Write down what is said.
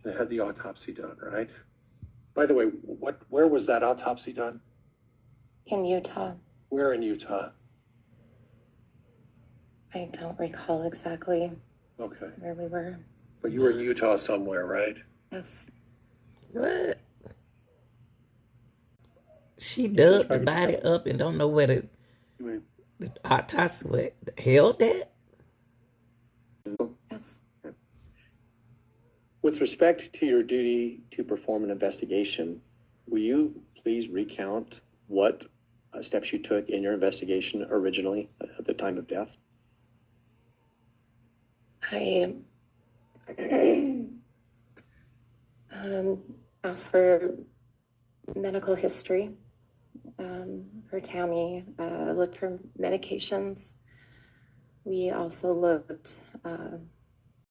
They had the autopsy done, right? By the way, where was that autopsy done? In Utah. Where in Utah? I don't recall exactly Okay. where we were. But you were in Utah somewhere, right? Yes. What? She dug the body up and don't know where the autopsy held that? Yes. With respect to your duty to perform an investigation, will you please recount what steps you took in your investigation originally at the time of death? I asked for medical history for Tammy, looked for medications. We also looked